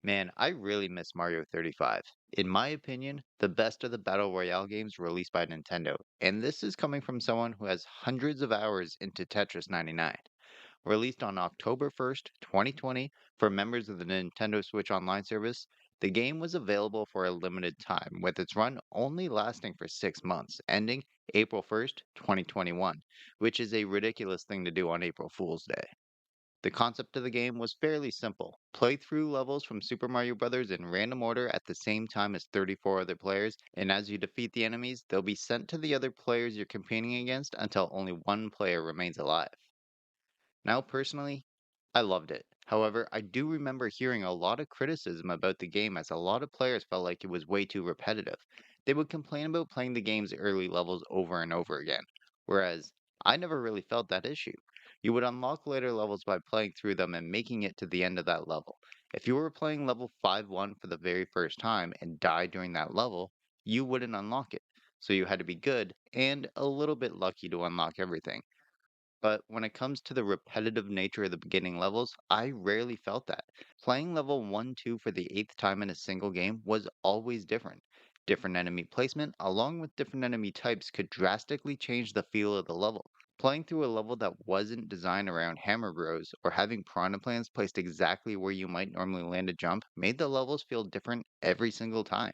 Man, I really miss Mario 35. In my opinion, the best of the Battle Royale games released by Nintendo, and this is coming from someone who has hundreds of hours into Tetris 99. Released on October 1st, 2020, for members of the Nintendo Switch Online service, the game was available for a limited time, with its run only lasting for 6 months, ending April 1st, 2021, which is a ridiculous thing to do on April Fool's Day. The concept of the game was fairly simple. Play through levels from Super Mario Bros. In random order at the same time as 34 other players, and as you defeat the enemies, they'll be sent to the other players you're competing against until only one player remains alive. Now, personally, I loved it. However, I do remember hearing a lot of criticism about the game as a lot of players felt like it was way too repetitive. They would complain about playing the game's early levels over and over again, whereas I never really felt that issue. You would unlock later levels by playing through them and making it to the end of that level. If you were playing level 5-1 for the very first time and died during that level, you wouldn't unlock it. So you had to be good and a little bit lucky to unlock everything. But when it comes to the repetitive nature of the beginning levels, I rarely felt that. Playing level 1 2 for the eighth time in a single game was always different. Different enemy placement, along with different enemy types, could drastically change the feel of the level. Playing through a level that wasn't designed around hammer bros or having piranha plants placed exactly where you might normally land a jump made the levels feel different every single time.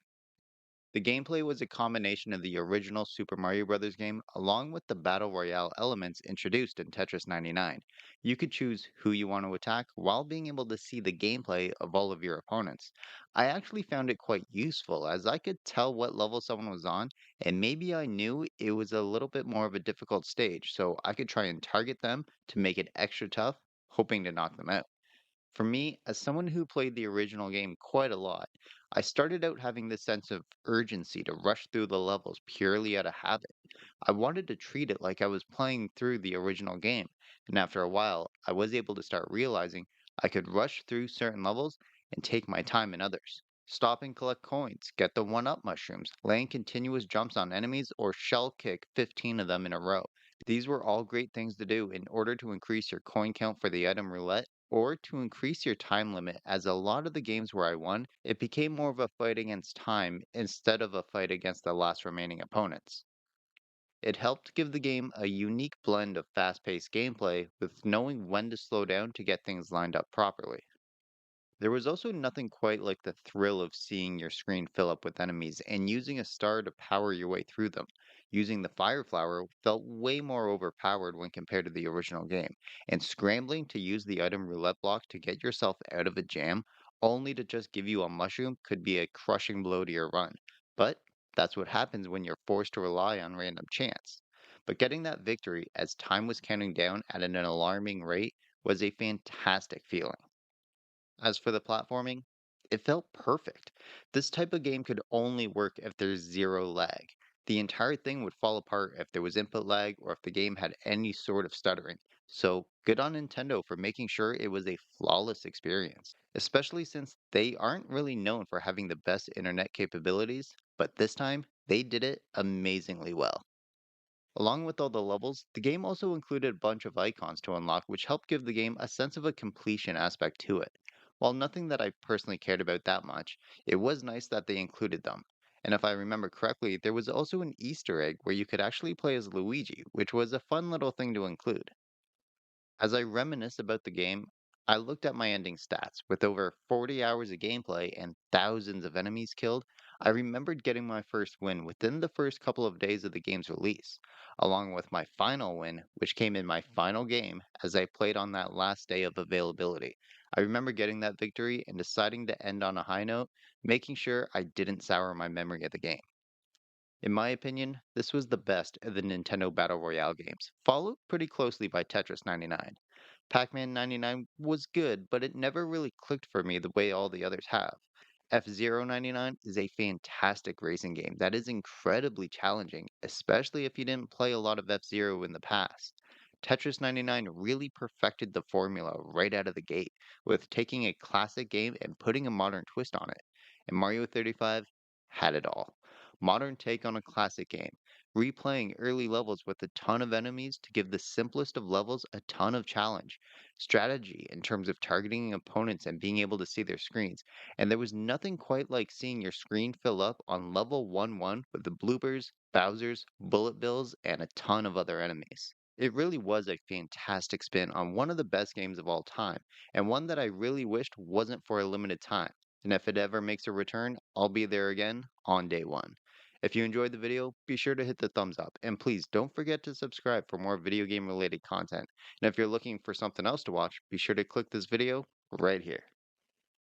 The gameplay was a combination of the original Super Mario Bros. Game along with the Battle Royale elements introduced in Tetris 99. You could choose who you want to attack while being able to see the gameplay of all of your opponents. I actually found it quite useful as I could tell what level someone was on, and maybe I knew it was a little bit more of a difficult stage, so I could try and target them to make it extra tough, hoping to knock them out. For me, as someone who played the original game quite a lot, I started out having this sense of urgency to rush through the levels purely out of habit. I wanted to treat it like I was playing through the original game, and after a while, I was able to start realizing I could rush through certain levels and take my time in others. Stop and collect coins, get the 1-up mushrooms, land continuous jumps on enemies, or shell kick 15 of them in a row. These were all great things to do in order to increase your coin count for the item roulette or to increase your time limit, as a lot of the games where I won, it became more of a fight against time instead of a fight against the last remaining opponents. It helped give the game a unique blend of fast paced gameplay with knowing when to slow down to get things lined up properly. There was also nothing quite like the thrill of seeing your screen fill up with enemies and using a star to power your way through them. Using the fire flower felt way more overpowered when compared to the original game, and scrambling to use the item roulette block to get yourself out of a jam, only to just give you a mushroom, could be a crushing blow to your run. But that's what happens when you're forced to rely on random chance. But getting that victory as time was counting down at an alarming rate was a fantastic feeling. As for the platforming, it felt perfect. This type of game could only work if there's zero lag. The entire thing would fall apart if there was input lag or if the game had any sort of stuttering. So, good on Nintendo for making sure it was a flawless experience, especially since they aren't really known for having the best internet capabilities, but this time they did it amazingly well. Along with all the levels, the game also included a bunch of icons to unlock, which helped give the game a sense of a completion aspect to it. While nothing that I personally cared about that much, it was nice that they included them. And if I remember correctly, there was also an Easter egg where you could actually play as Luigi, which was a fun little thing to include. As I reminisce about the game, I looked at my ending stats. With over 40 hours of gameplay and thousands of enemies killed, I remembered getting my first win within the first couple of days of the game's release, along with my final win, which came in my final game as I played on that last day of availability. I remember getting that victory and deciding to end on a high note, making sure I didn't sour my memory of the game. In my opinion, this was the best of the Nintendo Battle Royale games, followed pretty closely by Tetris 99. Pac-Man 99 was good, but it never really clicked for me the way all the others have. F-Zero 99 is a fantastic racing game that is incredibly challenging, especially if you didn't play a lot of F-Zero in the past. Tetris 99 really perfected the formula right out of the gate, with taking a classic game and putting a modern twist on it. And Mario 35 had it all. Modern take on a classic game, replaying early levels with a ton of enemies to give the simplest of levels a ton of challenge, strategy in terms of targeting opponents and being able to see their screens. And there was nothing quite like seeing your screen fill up on level 1-1 with the bloopers, Bowsers, bullet bills, and a ton of other enemies. It really was a fantastic spin on one of the best games of all time, and one that I really wished wasn't for a limited time. And if it ever makes a return, I'll be there again on day one. If you enjoyed the video, be sure to hit the thumbs up, and please don't forget to subscribe for more video game related content. And if you're looking for something else to watch, be sure to click this video right here.